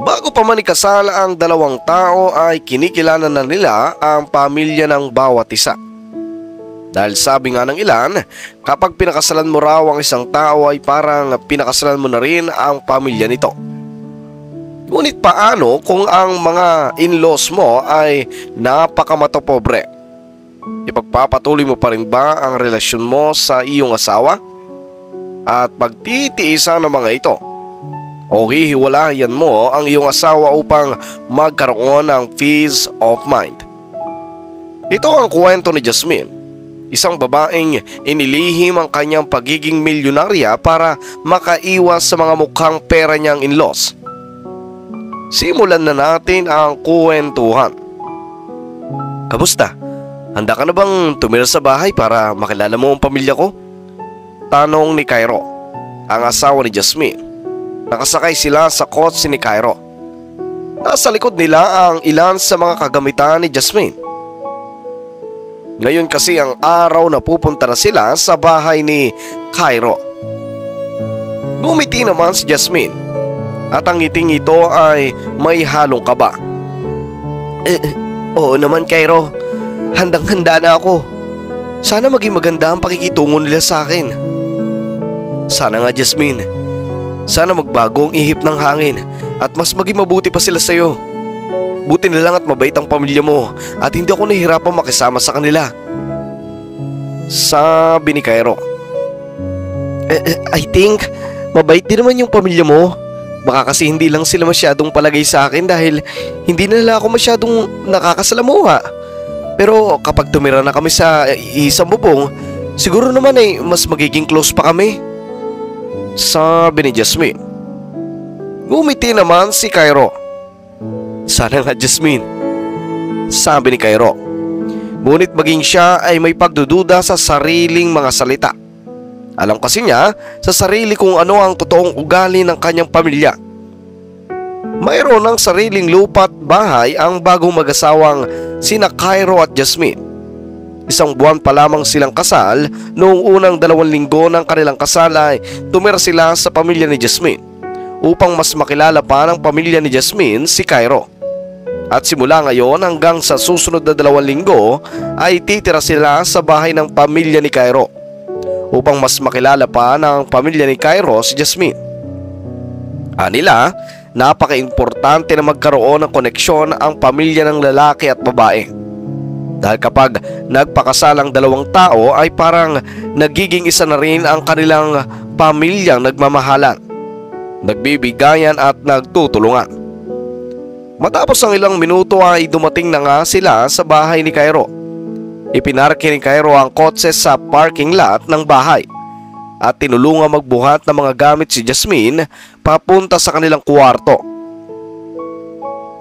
Bago pa man ikasal ang dalawang tao ay kinikilala na nila ang pamilya ng bawat isa. Dahil sabi nga ng ilan, kapag pinakasalan mo raw ang isang tao ay parang pinakasalan mo na rin ang pamilya nito. Ngunit paano kung ang mga in-laws mo ay napakamatopobre? Ipagpapatuloy mo pa rin ba ang relasyon mo sa iyong asawa? At pagtitiisan ng mga ito? O hihiwalayan mo ang iyong asawa upang magkaroon ng peace of mind? Ito ang kwento ni Jasmine, isang babaeng inilihim ang kanyang pagiging milyonarya para makaiwas sa mga mukhang pera niyang in-laws. Simulan na natin ang kwentuhan. Kamusta? Handa ka na bang tumira sa bahay para makilala mo ang pamilya ko? Tanong ni Cairo, ang asawa ni Jasmine. Nakasakay sila sa kotse ni Cairo. Nasa likod nila ang ilan sa mga kagamitan ni Jasmine. Ngayon kasi ang araw na pupunta na sila sa bahay ni Cairo. Ngumiti naman si Jasmine at ang ngiting ito ay may halong kaba. Oo naman Cairo, handang-handa na ako. Sana maging maganda ang pakikitungo nila sa akin. Sana nga Jasmine, sana magbago ang ihip ng hangin at mas maging mabuti pa sila sa'yo. Buti na lang at mabait ang pamilya mo at hindi ako nahihirapang makisama sa kanila. Sabi ni Cairo. I think mabait din naman yung pamilya mo. Baka kasi hindi lang sila masyadong palagay sa akin dahil hindi nila ako masyadong nakakasalamuha. Pero kapag tumira na kami sa isang bubong, siguro naman ay mas magiging close pa kami. Sabi ni Jasmine. Ngumiti naman si Cairo. Sana nga Jasmine, sabi ni Cairo. Ngunit maging siya ay may pagdududa sa sariling mga salita. Alam kasi niya sa sarili kung ano ang totoong ugali ng kanyang pamilya. Mayroon ng sariling lupa at bahay ang bagong mag-asawang sina Cairo at Jasmine. Isang buwan pa lamang silang kasal, noong unang 2 linggo ng kanilang kasal ay tumira sila sa pamilya ni Jasmine upang mas makilala pa ng pamilya ni Jasmine si Cairo. At simula ngayon hanggang sa susunod na 2 linggo ay titira sila sa bahay ng pamilya ni Cairo upang mas makilala pa ng pamilya ni Cairo si Jasmine. Anila, napaka-importante na magkaroon ng koneksyon ang pamilya ng lalaki at babae. Dahil kapag nagpakasal ang 2 tao ay parang nagiging isa na rin ang kanilang pamilyang nagmamahalan, nagbibigayan at nagtutulungan. Matapos ang ilang minuto ay dumating na nga sila sa bahay ni Cairo. Ipinarke ni Cairo ang kotse sa parking lot ng bahay at tinulungan magbuhat ng mga gamit si Jasmine papunta sa kanilang kwarto.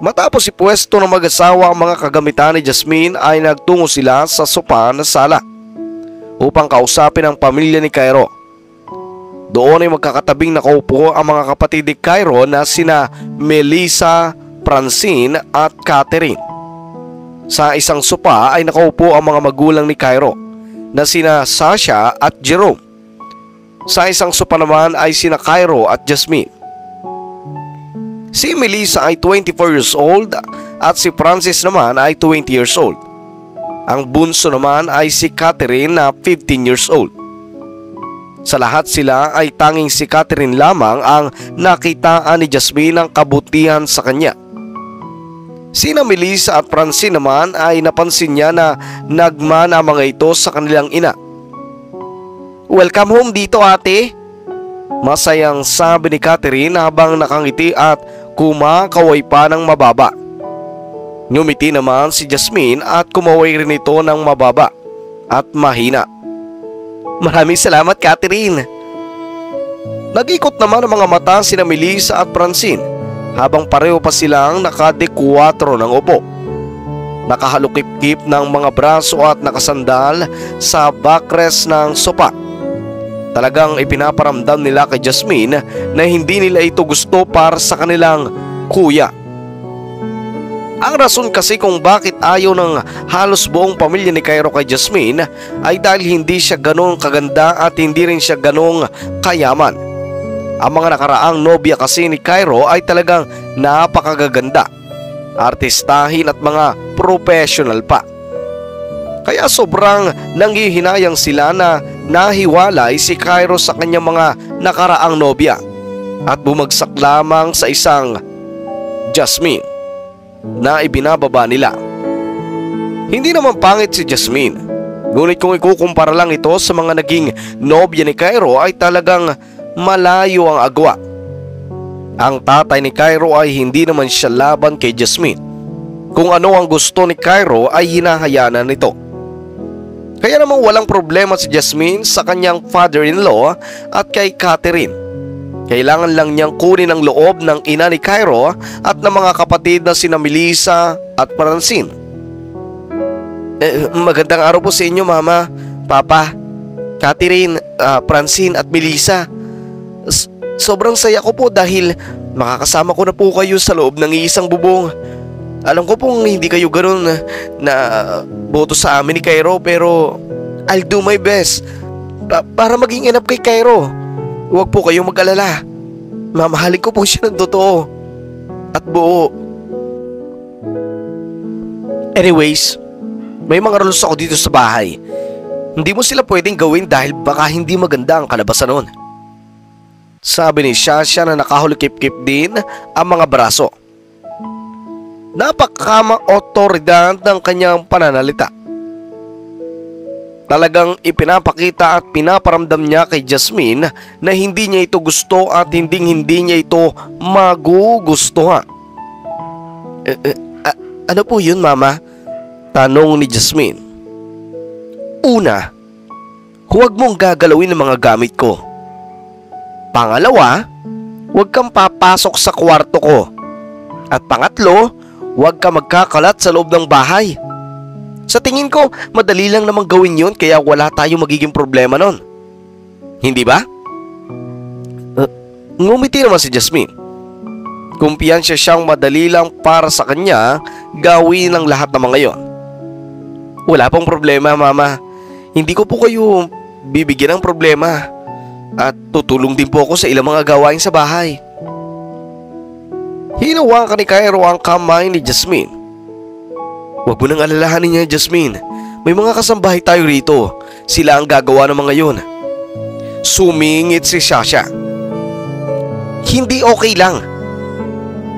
Matapos ipwesto ng mag-asawa ang mga kagamitan ni Jasmine ay nagtungo sila sa sopa na sala upang kausapin ang pamilya ni Cairo. Doon ay magkakatabing nakaupo ang mga kapatid ni Cairo na sina Melissa, Francine at Catherine. Sa isang sopa ay nakaupo ang mga magulang ni Cairo na sina Sasha at Jerome. Sa isang sopa naman ay sina Cairo at Jasmine. Si Melissa ay 24 years old at si Francis naman ay 20 years old. Ang bunso naman ay si Catherine na 15 years old. Sa lahat sila ay tanging si Catherine lamang ang nakitaan ni Jasmine ng kabutihan sa kanya. Sina Melissa at Francine naman ay napansin niya na nagmana mga ito sa kanilang ina. Welcome home dito ate, masayang sabi ni Catherine habang nakangiti at kumakaway pa ng mababa. Ngumiti naman si Jasmine at kumaway rin ito ng mababa at mahina. Maraming salamat Catherine. Nag-ikot naman ang mga mata sina Melissa at Francine habang pareho pa silang nakadekwatro ng upo. Nakahalukip-kip ng mga braso at nakasandal sa backrest ng sopa. Talagang ipinaparamdam nila kay Jasmine na hindi nila ito gusto para sa kanilang kuya. Ang rason kasi kung bakit ayaw ng halos buong pamilya ni Cairo kay Jasmine ay dahil hindi siya ganong kaganda at hindi rin siya ganong kayaman. Ang mga nakaraang nobya kasi ni Cairo ay talagang napakagaganda, artistahin at mga professional pa. Kaya sobrang nanghihinayang sila na nahiwalay si Cairo sa kanyang mga nakaraang nobya at bumagsak lamang sa isang Jasmine na ibinababa nila. Hindi naman pangit si Jasmine, ngunit kung ikukumpara lang ito sa mga naging nobya ni Cairo ay talagang malayo ang agwa. Ang tatay ni Cairo ay hindi naman siya laban kay Jasmine. Kung ano ang gusto ni Cairo ay hinahayanan nito. Kaya namang walang problema si Jasmine sa kanyang father-in-law at kay Catherine. Kailangan lang niyang kunin ang loob ng ina ni Cairo at ng mga kapatid na sina Melissa at Francine. Magandang araw po sa inyo, Mama, Papa, Catherine, Francine at Melissa. Sobrang saya ko po dahil makakasama ko na po kayo sa loob ng iisang bubong. Alam ko pong hindi kayo ganoon na boto sa amin ni Cairo, pero I'll do my best para maging enough kay Cairo. Huwag po kayong mag-alala. Mamahalin ko po siya ng totoo at buo. Anyways, may mga rules ako dito sa bahay. Hindi mo sila pwedeng gawin dahil baka hindi maganda ang kalabasan nun. Sabi ni Shasha na nakahulikip-kip din ang mga braso. Napakamang otoridad ng kanyang pananalita. Talagang ipinapakita at pinaparamdam niya kay Jasmine na hindi niya ito gusto at hindi niya ito magugustuhan. Ano po yun, Mama? Tanong ni Jasmine. Una, huwag mong gagalawin ang mga gamit ko. Pangalawa, huwag kang papasok sa kwarto ko. At pangatlo, huwag ka magkakalat sa loob ng bahay. Sa tingin ko, madali lang namang gawin yun kaya wala tayong magiging problema nun. Hindi ba? Ngumiti naman si Jasmine. Kumpiyansya siyang madali lang para sa kanya gawin ang lahat ng mga yon. Wala pong problema, Mama. Hindi ko po kayo bibigyan ng problema. At tutulong din po ako sa ilang mga gawain sa bahay. Hinawakan ni Cairo ang kamay ni Jasmine. Huwag mo nang alalahanin niya, Jasmine. May mga kasambahay tayo rito. Sila ang gagawa ng mga yun. Sumingit si Shasha. Hindi okay lang.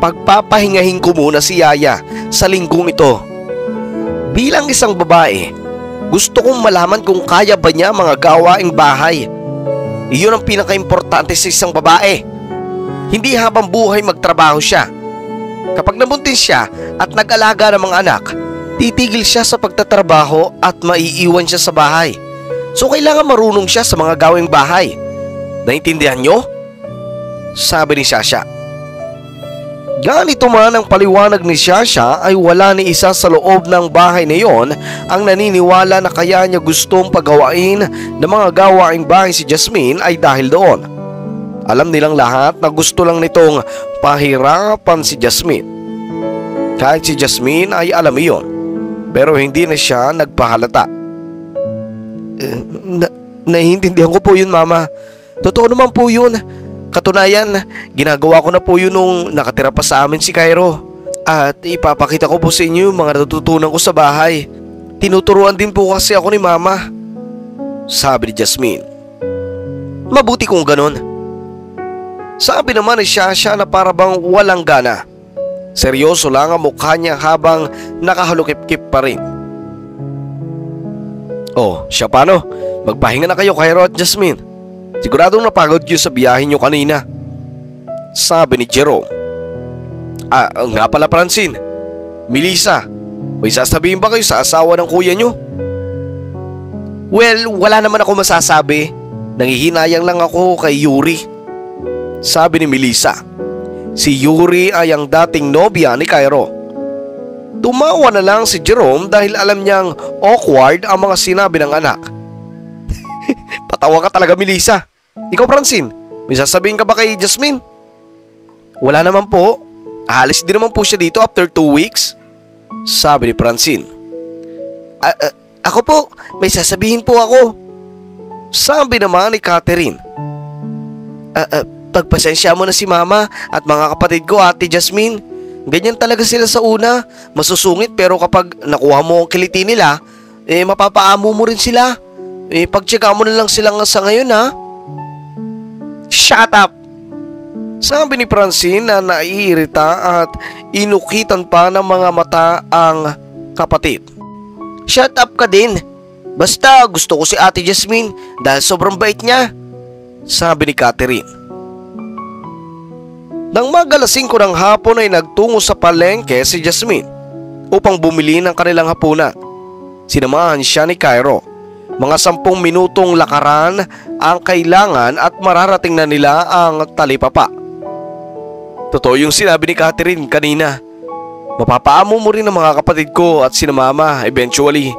Pagpapahingahin ko muna si Yaya sa linggong ito. Bilang isang babae, gusto kong malaman kung kaya ba niya mga gawaing bahay. Iyon ang pinaka-importante sa isang babae. Hindi habang buhay magtrabaho siya. Kapag nabuntis siya at nag-alaga ng mga anak, titigil siya sa pagtatrabaho at maiiwan siya sa bahay. So kailangan marunong siya sa mga gawing bahay. Naintindihan nyo? Sabi ni Shasha. Ganito man ang paliwanag ni Shasha ay wala ni isa sa loob ng bahay na yon ang naniniwala na kaya niya gustong pagawain ng mga gawaing bahay si Jasmine ay dahil doon. Alam nilang lahat na gusto lang nitong pahirapan si Jasmine. Kahit si Jasmine ay alam iyon, pero hindi na siya nagpahalata. Naiintindihan ko po yun, Mama. Totoo naman po yun. Katunayan, ginagawa ko na po yun nung nakatira pa sa amin si Cairo. At ipapakita ko po sa inyo yung mga natututunan ko sa bahay. Tinuturuan din po kasi ako ni Mama. Sabi ni Jasmine. Mabuti kung ganon. Sabi naman ni Shasha na parabang walang gana. Seryoso lang ang mukha niya habang nakahalukip-kip pa rin. Oh, siya paano? Magpahinga na kayo, Cairo at Jasmine. Siguradong napagod kayo sa biyahe nyo kanina. Sabi ni Jerome. Nga pala, Francine. Melissa, may sasabihin ba kayo sa asawa ng kuya nyo? Well, wala naman ako masasabi. Nanghihinayang lang ako kay Yuri. Sabi ni Melissa. Si Yuri ay ang dating nobya ni Cairo. Tumawa na lang si Jerome dahil alam niyang awkward ang mga sinabi ng anak. Patawa ka talaga, Melissa. Ikaw, Francine, may sasabihin ka ba kay Jasmine? Wala naman po. Ahalis din naman po siya dito after 2 weeks. Sabi ni Francine. Ako po, may sasabihin po ako. Sabi naman ni Catherine. pagpasensya mo na si Mama at mga kapatid ko, Ate Jasmine. Ganyan talaga sila sa una. Masusungit pero kapag nakuha mo ang kiliti nila, mapapaamo mo rin sila. Pagtsika mo na lang sila sa ngayon, ha? Shut up! Sabi ni Francine na naiirita at inukitan pa ng mga mata ang kapatid. Shut up ka din! Basta gusto ko si Ate Jasmine dahil sobrang bait niya, sabi ni Catherine. Nang mag-alas 5 ng hapon ay nagtungo sa palengke si Jasmine upang bumili ng kanilang hapunan. Sinamahan siya ni Cairo. Mga 10 minutong lakaran ang kailangan at mararating na nila ang talipapa. Totoo yung sinabi ni Catherine kanina. Mapapaamo mo rin ang mga kapatid ko at sina Mama eventually.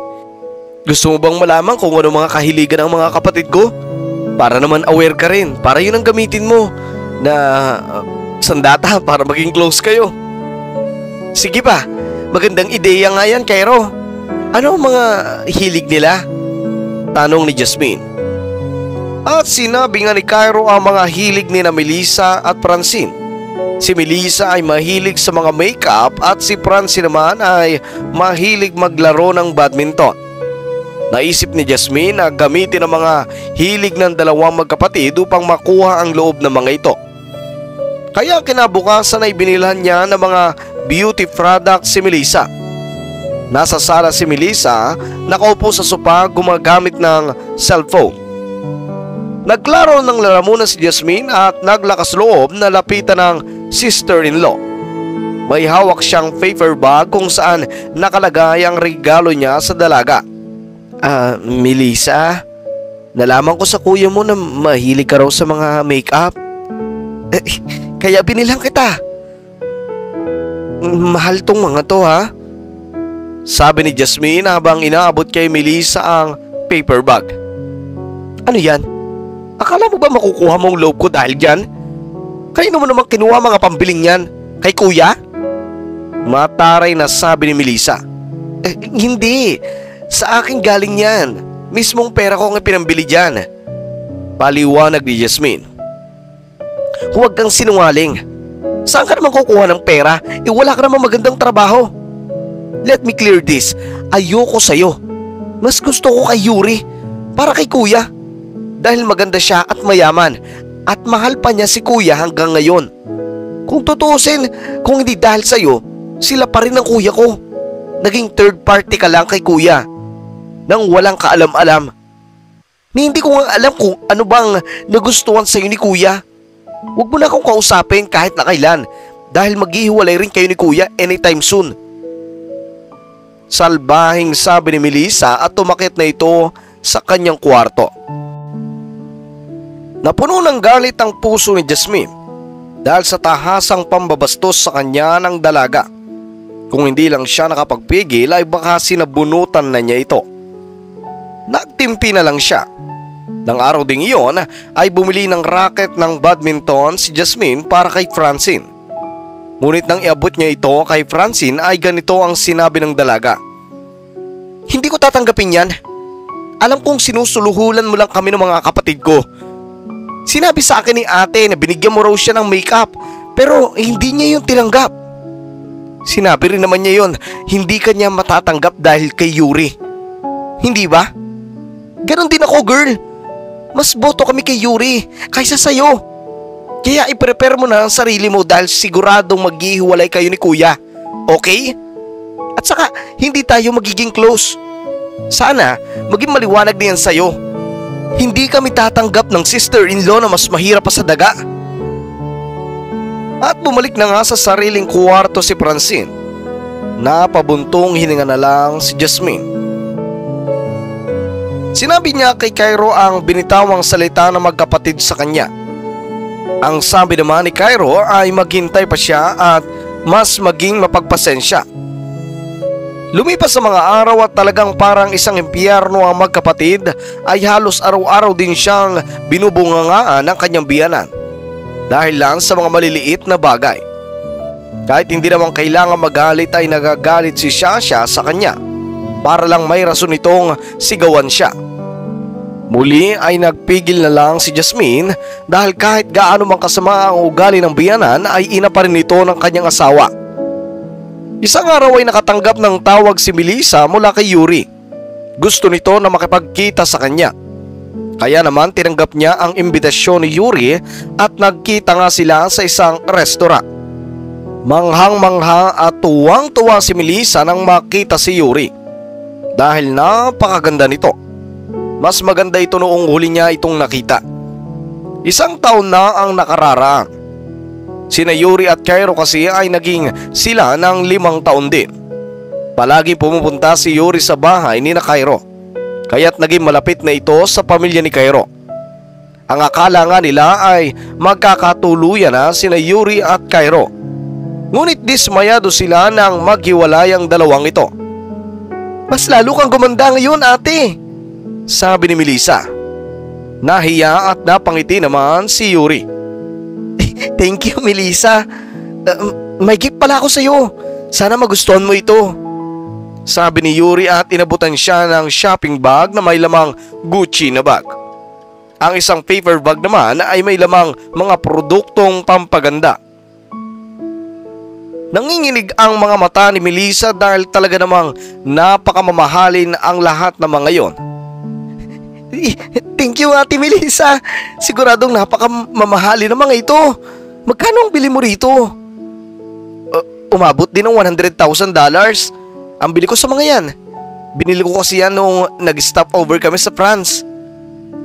Gusto mo bang malaman kung ano mga kahiligan ng mga kapatid ko? Para naman aware ka rin, para yun ang gamitin mo na sandata para maging close kayo. Sige pa, magandang ideya nga yan, Cairo. Ano ang mga hilig nila? Tanong ni Jasmine. At sinabi nga ni Cairo ang mga hilig ni na Melissa at Francine. Si Melissa ay mahilig sa mga makeup at si Francine naman ay mahilig maglaro ng badminton. Naisip ni Jasmine na gamitin ang mga hilig ng dalawang magkapatid upang makuha ang loob ng mga ito. Kaya kinabukasan ay binilhan niya ng mga beauty products si Melissa. Nasa sala si Melissa, nakaupo sa sopa gumagamit ng cellphone. Naglaro ng lalamunan si Jasmine at naglakas loob na lapitan ng sister-in-law. May hawak siyang paper bag kung saan nakalagay ang regalo niya sa dalaga. Melissa, nalaman ko sa kuya mo na mahilig ka raw sa mga makeup. Kaya binilang kita. Mahal tong mga to, ha? Sabi ni Jasmine habang inaabot kay Melissa ang paper bag. Ano yan? Akala mo ba makukuha mong loob ko dahil dyan? Kanino mo naman kinuha mga pambiling yan? Kay kuya? Mataray na sabi ni Melissa. Hindi. Sa akin galing yan. Mismong pera ko ang pinambili dyan. Paliwanag ni Jasmine. Huwag kang sinungaling. Saan ka naman kukuha ng pera? Wala ka naman magandang trabaho. Let me clear this. Ayoko sa'yo. Mas gusto ko kay Yuri. Para kay kuya. Dahil maganda siya at mayaman. At mahal pa niya si kuya hanggang ngayon. Kung tutuusin, kung hindi dahil sa'yo, sila pa rin ang kuya ko. Naging third party ka lang kay kuya. Nang walang kaalam-alam. Hindi ko nga alam kung ano bang nagustuhan sa'yo ni kuya. Huwag mo na akong kausapin kahit na kailan. Dahil maghihiwalay rin kayo ni kuya anytime soon. Salbahing sabi ni Melissa at tumakit na ito sa kanyang kwarto. Napuno ng galit ang puso ni Jasmine dahil sa tahasang pambabastos sa kanya ng dalaga. Kung hindi lang siya nakapagpigil ay baka sinabunutan na niya ito. Nagtimpi na lang siya. Nang araw ding iyon ay bumili ng racket ng badminton si Jasmine para kay Francine. Ngunit nang iabot niya ito kay Francine ay ganito ang sinabi ng dalaga. Hindi ko tatanggapin yan. Alam kong sinusuluhulan mo lang kami ng mga kapatid ko. Sinabi sa akin ni ate na binigyan mo raw siya ng makeup pero hindi niya yun tinanggap. Sinabi rin naman niya yun, hindi kanya matatanggap dahil kay Yuri. Hindi ba? Ganon din ako, girl. Mas boto kami kay Yuri kaysa sa'yo. Kaya i-prepare mo na ang sarili mo dahil siguradong maghihiwalay kayo ni kuya. Okay? At saka, hindi tayo magiging close. Sana, maging maliwanag na yan sa'yo. Hindi kami tatanggap ng sister-in-law na mas mahirap pa sa daga. At bumalik na nga sa sariling kwarto si Francine. Napabuntong hininga na lang si Jasmine. Sinabi niya kay Cairo ang binitawang salita ng magkapatid sa kanya. Ang sabi naman ni Cairo ay maghintay pa siya at mas maging mapagpasensya. Lumipas sa mga araw at talagang parang isang impyerno ang magkapatid ay halos araw-araw din siyang binubungangaan ng kanyang biyanan. Dahil lang sa mga maliliit na bagay. Kahit hindi naman kailangan magalit ay nagagalit si Shasha sa kanya para lang may rason itong sigawan siya. Muli ay nagpigil na lang si Jasmine dahil kahit gaano mang kasama ang ugali ng biyanan ay ina pa rin ito ng kanyang asawa. Isang araw ay nakatanggap ng tawag si Melissa mula kay Yuri. Gusto nito na makipagkita sa kanya. Kaya naman tinanggap niya ang imbitasyon ni Yuri at nagkita nga sila sa isang restaurant. Manghang-mangha at tuwang-tuwa si Melissa nang makita si Yuri dahil napakaganda nito. Mas maganda ito noong huli niya itong nakita. Isang taon na ang nakararaan. Sina Yuri at Cairo kasi ay naging sila ng 5 taon din. Palagi pumupunta si Yuri sa bahay ni na Cairo, kaya't naging malapit na ito sa pamilya ni Cairo. Ang akala nga nila ay magkakatuluyan na sina Yuri at Cairo. Ngunit dismayado sila nang maghiwalay ang dalawang ito. "Mas lalo kang gumanda ngayon, ate," sabi ni Melissa. Nahiya at napangiti naman si Yuri. "Thank you, Melissa. May gift pala ako sa'yo. Sana magustuhan mo ito," sabi ni Yuri at inabutan siya ng shopping bag na may lamang Gucci na bag. Ang isang paper bag naman ay may lamang mga produktong pampaganda. Nanginginig ang mga mata ni Melissa dahil talaga namang napakamamahalin ang lahat ng mga yon. "Thank you, Ate Melissa. Siguradong napakamamahali ng mga ito. Magkano ang bili mo rito?" Umabot din ng $100,000 ang bili ko sa mga yan. Binili ko kasi yan nung nag-stop over kami sa France,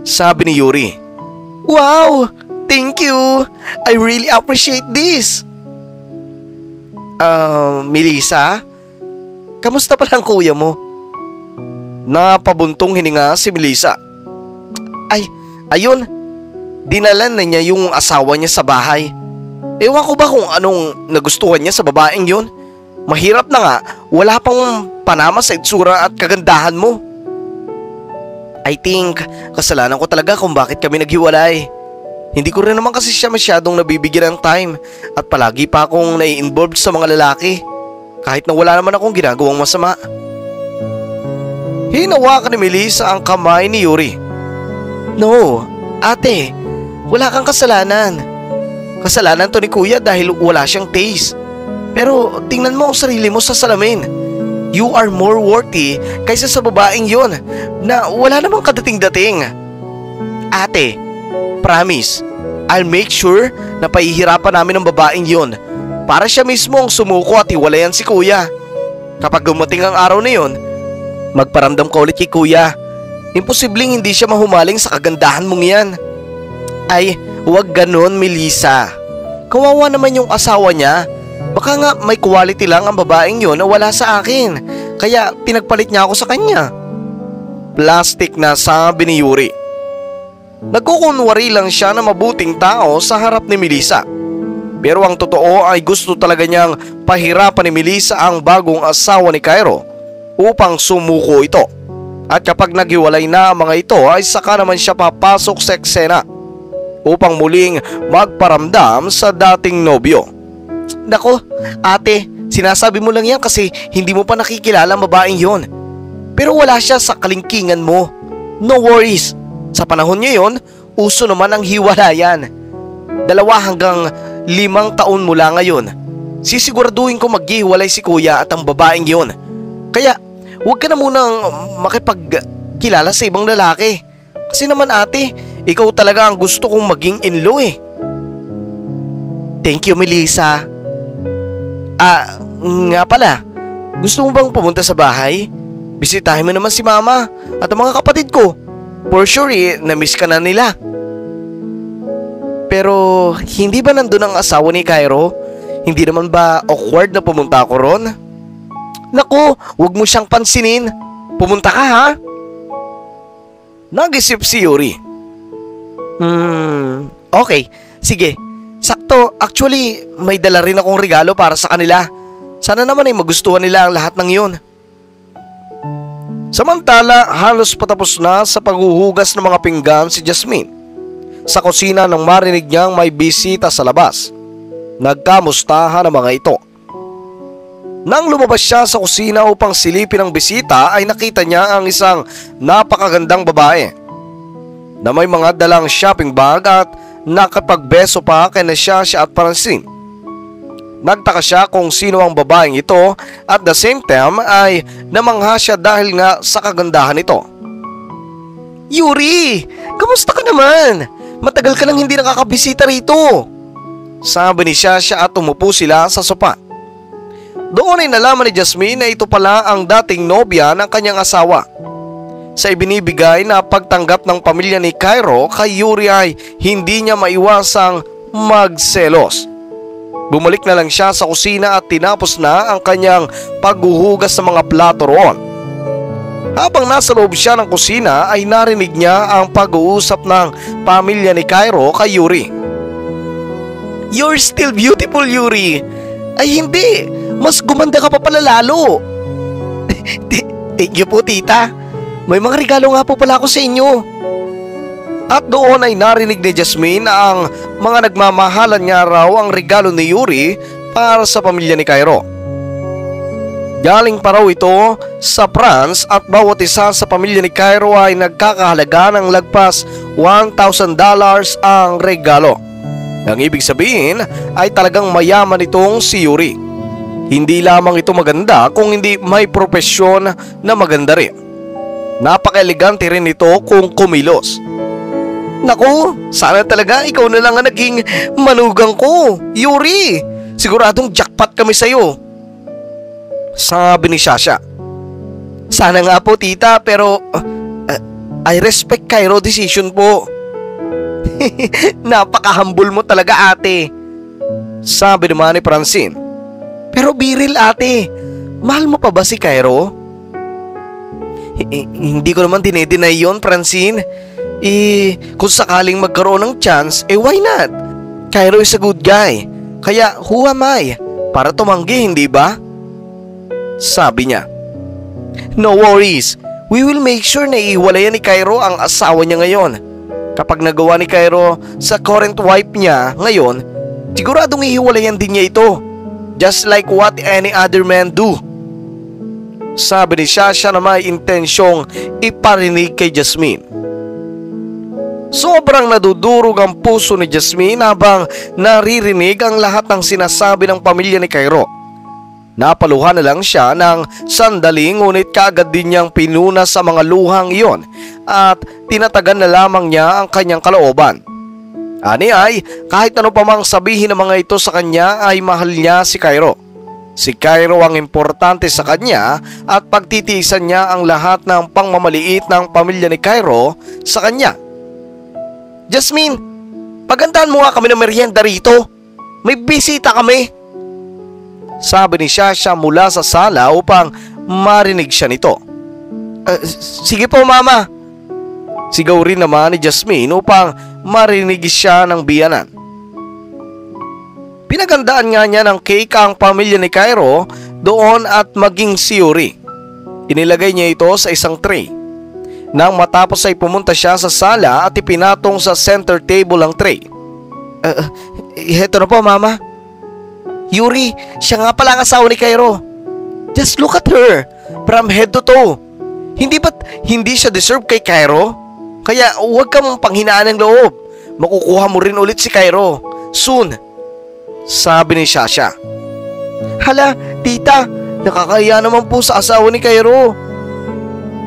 sabi ni Yuri. "Wow! Thank you! I really appreciate this." Melissa, kamusta pala ang kuya mo?" Napabuntong hininga si Melissa. Ayun, dinalan na niya yung asawa niya sa bahay. Ewan ko ba kung anong nagustuhan niya sa babaeng yun. Mahirap na nga, wala pang panama sa itsura at kagandahan mo. I think kasalanan ko talaga kung bakit kami naghiwalay. Hindi ko rin naman kasi siya masyadong nabibigyan ng time at palagi pa akong nai-involved sa mga lalaki kahit na wala naman akong ginagawang masama. Hinawakan ni Melissa ang kamay ni Yuri. "No, ate, wala kang kasalanan. Kasalanan to ni kuya dahil wala siyang taste. Pero tingnan mo ang sarili mo sa salamin. You are more worthy kaysa sa babaeng yon na wala namang kadating-dating. Ate, promise, I'll make sure na pahihirapan namin ang babaeng yon para siya mismo ang sumuko at hiwalayan si kuya. Kapag dumating ang araw na yon, magparamdam ka ulit kay kuya. Imposibleng hindi siya mahumaling sa kagandahan mong yan." "Ay, huwag ganon, Melissa. Kawawa naman yung asawa niya. Baka nga may quality lang ang babaeng yon na wala sa akin, kaya pinagpalit niya ako sa kanya." Plastic na sabi ni Yuri. Nagkukunwari lang siya na mabuting tao sa harap ni Melissa. Pero ang totoo ay gusto talaga niyang pahirapan ni Melissa ang bagong asawa ni Cairo upang sumuko ito. At kapag naghiwalay na ang mga ito ay saka naman siya papasok sa eksena upang muling magparamdam sa dating nobyo. "Nako, ate, sinasabi mo lang yan kasi hindi mo pa nakikilala ang babaeng yon. Pero wala siya sa kalingkingan mo. No worries. Sa panahon niya yon, uso naman ang hiwalayan. 2 hanggang 5 taon mula ngayon, sisiguraduhin ko maghihiwalay si kuya at ang babaeng yon. Kaya huwag ka na munang makipagkilala sa ibang lalaki. Kasi naman ate, ikaw talaga ang gusto kong maging in-law eh." "Thank you, Melissa. Nga pala, gusto mo bang pumunta sa bahay? Bisitahin mo naman si mama at ang mga kapatid ko. For sure na-miss ka na nila." "Pero hindi ba nandun ang asawa ni Cairo? Hindi naman ba awkward na pumunta ako ron?" "Naku, huwag mo siyang pansinin. Pumunta ka ha." Nag-isip si Yuri. Okay, sige. Sakto, actually may dala rin akong regalo para sa kanila. Sana naman ay magustuhan nila ang lahat ng yun." Samantala, halos patapos na sa paghuhugas ng mga pinggan si Jasmine. Sa kusina nang marinig niyang may bisita sa labas. Nagkamustahan ang mga ito. Nang lumabas siya sa kusina upang silipin ang bisita ay nakita niya ang isang napakagandang babae. na may mga dalang shopping bag at nakapagbeso pa kay Nastasia at Francine. Nagtaka siya kung sino ang babaeng ito at the same time ay namangha siya dahil nga sa kagandahan nito. Yuri, kamusta ka naman? Matagal ka nang hindi nakakabisita rito. Sabi ni Sasha at umupo sila sa sopa. Doon ay nalaman ni Jasmine na ito pala ang dating nobya ng kanyang asawa. Sa ibinibigay na pagtanggap ng pamilya ni Cairo kay Yuri ay hindi niya maiwasang magselos. Bumalik na lang siya sa kusina at tinapos na ang kanyang paghuhugas ng mga plato roon. Habang nasa loob siya ng kusina ay narinig niya ang pag-uusap ng pamilya ni Cairo kay Yuri. You're still beautiful, Yuri. Ay hindi, mas gumanda ka pa pala lalo. Thank you po, tita. May mga regalo nga po pala ako sa inyo. At doon ay narinig ni Jasmine na ang mga nagmamahalan nga raw ang regalo ni Yuri para sa pamilya ni Cairo. Galing pa raw ito sa France at bawat isa sa pamilya ni Cairo ay nagkakahalaga ng lagpas $1,000 ang regalo. Ang ibig sabihin ay talagang mayaman itong si Yuri. Hindi lamang ito maganda kung hindi may propesyon na maganda rin. Napaka-elegante rin ito kung kumilos. Naku, sana talaga ikaw na lang ang naging manugang ko, Yuri. Siguradong jackpot kami sa'yo. Sabi ni Sasha. Sana nga po, tita, pero I respect Cairo decision po. Napaka-humble mo talaga, ate. Sabi naman ni Francine. Pero biril, ate, mahal mo pa ba si Cairo? Hindi ko naman dinedeny yon, Francine. Kung sakaling magkaroon ng chance, why not? Cairo is a good guy. Kaya who am I? Para tumanggi, hindi ba? Sabi niya. No worries. We will make sure na ihiwalayan ni Cairo ang asawa niya ngayon. Kapag nagawa ni Cairo sa current wife niya ngayon, siguradong ihiwalayan din niya ito. Just like what any other man do. Sabi ni Sasha na may intensyong iparinig kay Jasmine. Sobrang nadudurog ang puso ni Jasmine habang naririnig ang lahat ng sinasabi ng pamilya ni Cairo. Napaluha na lang siya ng sandali ngunit kaagad din niyang pinuna sa mga luhang iyon at tinatagan na lamang niya ang kanyang kalooban. Ani ay kahit ano pa mang sabihin ng mga ito sa kanya ay mahal niya si Cairo. Si Cairo ang importante sa kanya at pagtitiisan niya ang lahat ng pangmamaliit ng pamilya ni Cairo sa kanya. Jasmine, pagandahan mo nga kami ng merienda rito. May bisita kami. Sabi ni Sasha mula sa sala upang marinig siya nito. Sige po, mama. Sigaw rin naman ni Jasmine upang marinig siya ng biyanan. Pinagandaan nga niya ng cake ang pamilya ni Cairo doon at maging si Yuri. Inilagay niya ito sa isang tray. Nang matapos ay pumunta siya sa sala at ipinatong sa center table ang tray. Heto na po, mama. Yuri, siya nga pala ang asawa ni Cairo. Just look at her, from head to toe. Hindi siya deserve kay Cairo? Kaya huwag kang panghinaan ng loob. Makukuha mo rin ulit si Cairo soon. Sabi ni Sasha. Hala, tita, nakakaya naman po sa asawa ni Cairo.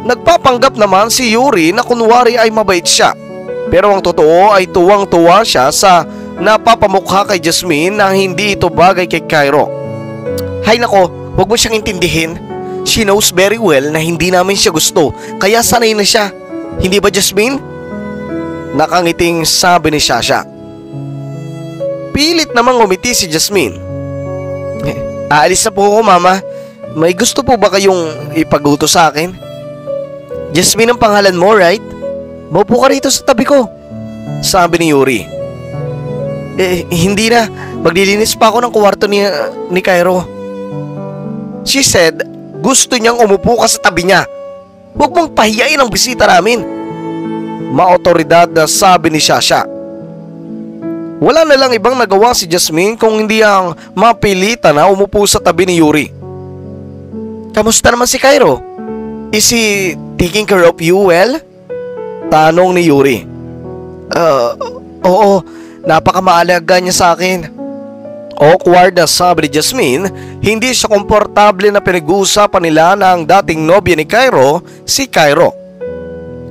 Nagpapanggap naman si Yuri na kunwari ay mabait siya. Pero ang totoo ay tuwang-tuwa siya sa napapamukha kay Jasmine na hindi ito bagay kay Cairo. Hay nako, huwag mo siyang intindihin. She knows very well na hindi namin siya gusto, kaya sanay na siya. Hindi ba, Jasmine? Nakangiting sabi ni Sasha. Pilit namang umiti si Jasmine. Aalis na po ako, mama. May gusto po ba kayong ipagluto sa akin? Jasmine ang pangalan mo, right? Maupo ka rito sa tabi ko. Sabi ni Yuri. Hindi na. Maglilinis pa ako ng kwarto ni Cairo. She said, gusto niyang umupo ka sa tabi niya. Huwag mong pahiyain ang bisita namin. Maotoridad na sabi ni Sasha. Wala na lang ibang nagawa si Jasmine kung hindi ang mapilitan na umupo sa tabi ni Yuri. Kamusta naman si Cairo? Is he taking care of you well? Tanong ni Yuri. Oo, napakamaalaga niya sa akin. Awkward na sabi ni Jasmine, hindi siya komportable na pinag-uusapan nila ng dating nobya ni Cairo, si Cairo.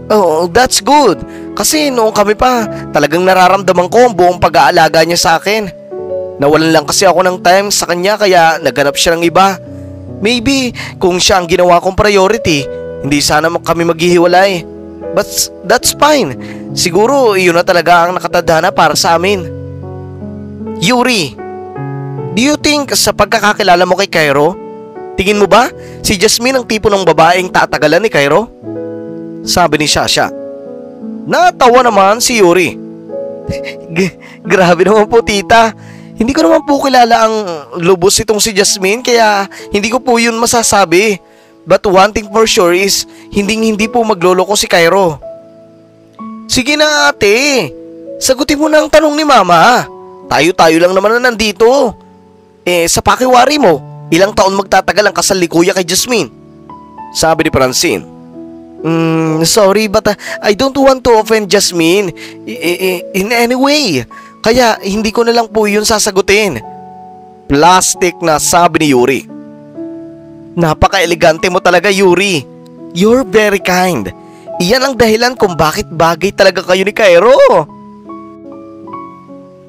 Oh, that's good. Kasi noong kami pa, talagang nararamdaman ko ang buong pag-aalaga niya sa akin. Nawalan lang kasi ako ng time sa kanya kaya naghanap siya ng iba. Maybe kung siya ang ginawa kong priority, hindi sana kami maghihiwalay. But that's fine. Siguro iyon na talaga ang nakatadhana para sa amin. Yuri, do you think sa pagkakakilala mo kay Cairo, tingin mo ba si Jasmine ang tipo ng babaeng tatagalan ni Cairo? Sabi ni Shasha. Natawa naman si Yuri. Grabe naman po tita. Hindi ko naman po kilala ang lubos itong si Jasmine kaya hindi ko po yun masasabi. But one thing for sure is hindi po magloloko si Cairo. Sige na ate, sagutin mo na ang tanong ni mama. Tayo-tayo lang naman na nandito. Sa pakiwari mo, ilang taon magtatagal ang kasal ni kuya kay Jasmine? Sabi ni Francine. Sorry but I don't want to offend Jasmine in any way. Kaya hindi ko na lang po yun sasagutin. Plastic na sabi ni Yuri. Napaka-elegante mo talaga Yuri. You're very kind. Iyan ang dahilan kung bakit bagay talaga kayo ni Cairo.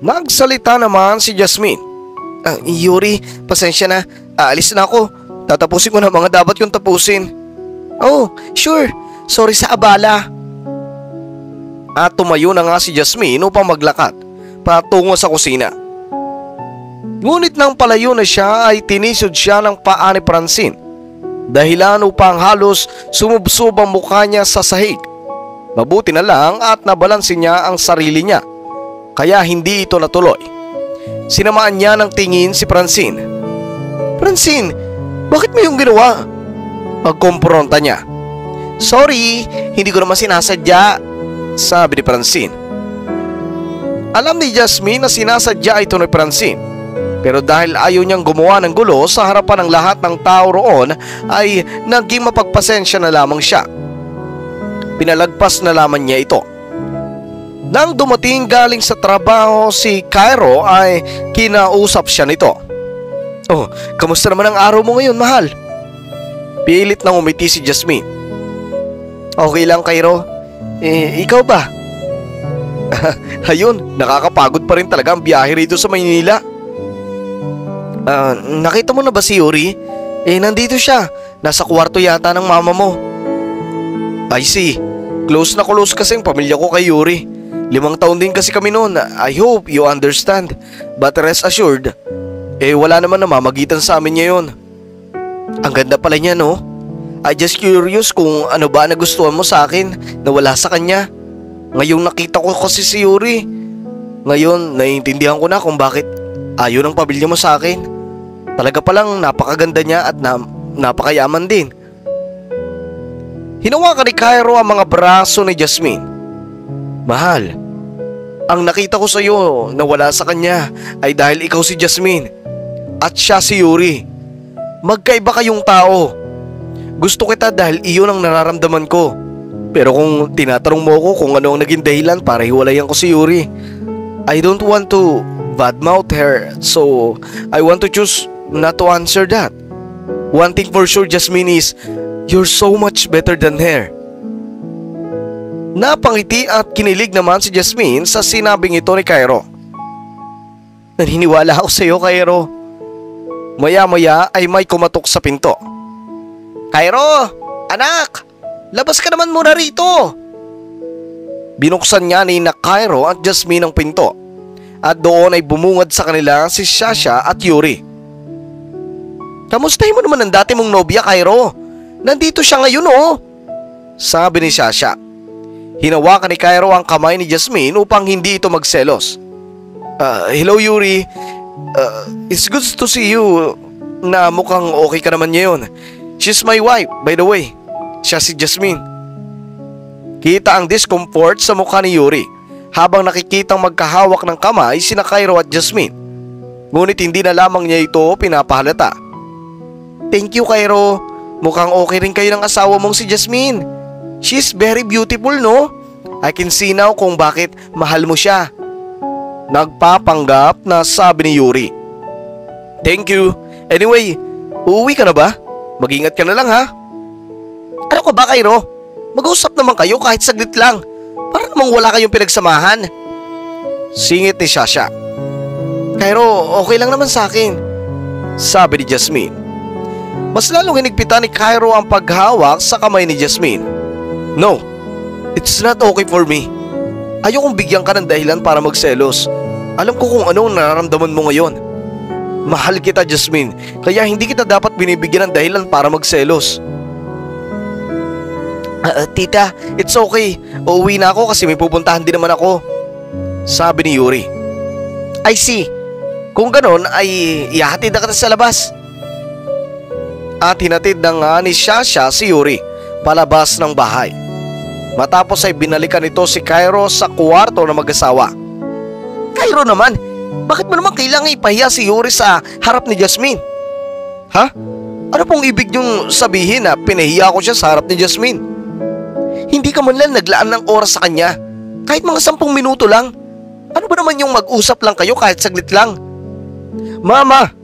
Nagsalita naman si Jasmine. Yuri, pasensya na. Aalis na ako. Tatapusin ko na mga dapat yung tapusin. Oh, sure. Sorry sa abala. At tumayo na nga si Jasmine upang maglakad patungo sa kusina. Ngunit nang palayo na siya ay tinisod siya ng paa ni Francine. Dahilan upang halos sumubsob ang mukha niya sa sahig. Mabuti na lang at nabalansin niya ang sarili niya. Kaya hindi ito natuloy. Sinamaan niya ng tingin si Francine. Francine, bakit mo yung ginawa? Pagkompronta niya. Sorry, hindi ko naman sinasadya, sabi ni Francine. Alam ni Jasmine na sinasadya ito ni Francine. Pero dahil ayaw niyang gumawa ng gulo sa harapan ng lahat ng tao roon ay naging mapagpasensya na lamang siya. Pinalagpas na lamang niya ito. Nang dumating galing sa trabaho si Cairo ay kinausap siya nito. Oh, kamusta naman ang araw mo ngayon, mahal? Pilit nang umiti si Jasmine. Okay lang, Cairo. Ikaw ba? Ayun, nakakapagod pa rin talaga ang biyahe rito sa Maynila. Nakita mo na ba si Yuri? Nandito siya. Nasa kwarto yata ng mama mo. I see. Close na close kasi ang pamilya ko kay Yuri. 5 taon din kasi kami noon. I hope you understand. But rest assured, wala naman na mamagitan sa amin ngayon. Ang ganda pala niya, no? I just curious kung ano ba nagustuhan mo sa akin na wala sa kanya. Ngayong nakita ko kasi si Yuri. Ngayon, naiintindihan ko na kung bakit ayaw ng pamilya mo sa akin. Talaga palang napakaganda niya at napakayaman din. Hinawakan ni Cairo ang mga braso ni Jasmine. Mahal, ang nakita ko sa iyo na wala sa kanya ay dahil ikaw si Jasmine at siya si Yuri. Magkaiba kayong tao. Gusto kita dahil iyon ang nararamdaman ko. Pero kung tinatanong mo ko kung ano ang naging dahilan para hiwalayan ko si Yuri, I don't want to badmouth her, so I want to choose not to answer that. One thing for sure, Jasmine, is you're so much better than her. Napangiti at kinilig naman si Jasmine sa sinabing ito ni Cairo. Naniniwala ako sa iyo, Cairo. Maya-maya ay may kumatok sa pinto. Cairo, anak, labas ka naman muna rito. Binuksan niya ni Cairo at Jasmine ang pinto. At doon ay bumungad sa kanila si Shasha at Yuri. Kamustahin mo naman ang dati mong nobya, Cairo? Nandito siya ngayon, oh, sabi ni Shasha. Hinawakan ni Cairo ang kamay ni Jasmine upang hindi ito magselos. Hello Yuri. It's good to see you na mukhang okay ka naman ngayon. She's my wife, by the way. Siya si Jasmine. Kita ang discomfort sa mukha ni Yuri habang nakikitang magkahawak ng kamay sina Cairo at Jasmine. Ngunit hindi na lamang niya ito pinapahalata. Thank you, Cairo. Mukhang okay rin kayo ng asawa mong si Jasmine. She's very beautiful, no? I can see now kung bakit mahal mo siya. Nagpapanggap na sabi ni Yuri. Thank you. Anyway, uuwi ka na ba? Mag-ingat ka na lang ha. Ano ka ba, Cairo? Mag-usap naman kayo kahit saglit lang. Para namang wala kayong pinagsamahan. Singit ni Shasha. Cairo, okay lang naman sa akin, sabi ni Jasmine. Mas lalong hinigpitan ni Cairo ang paghawak sa kamay ni Jasmine. No, it's not okay for me. Ayokong bigyan ka ng dahilan para magselos. Alam ko kung ano ang nararamdaman mo ngayon. Mahal kita, Jasmine, kaya hindi kita dapat binibigyan ng dahilan para magselos. Tita, it's okay. Uuwi na ako kasi may pupuntahan din naman ako, sabi ni Yuri. I see. Kung ganon ay ihahatid na kita sa labas. At hinatid na nga ni Shasha si Yuri palabas ng bahay. Matapos ay binalikan nito si Cairo sa kwarto ng mag-asawa. Cairo naman, bakit mo naman kailangan ipahiya si Yuri sa harap ni Jasmine? Ha? Ano pong ibig niyong sabihin na pinahiya ko siya sa harap ni Jasmine? Hindi ka man lang naglaan ng oras sa kanya. Kahit mga 10 minuto lang. Ano ba naman yung mag-usap lang kayo kahit saglit lang? Mama,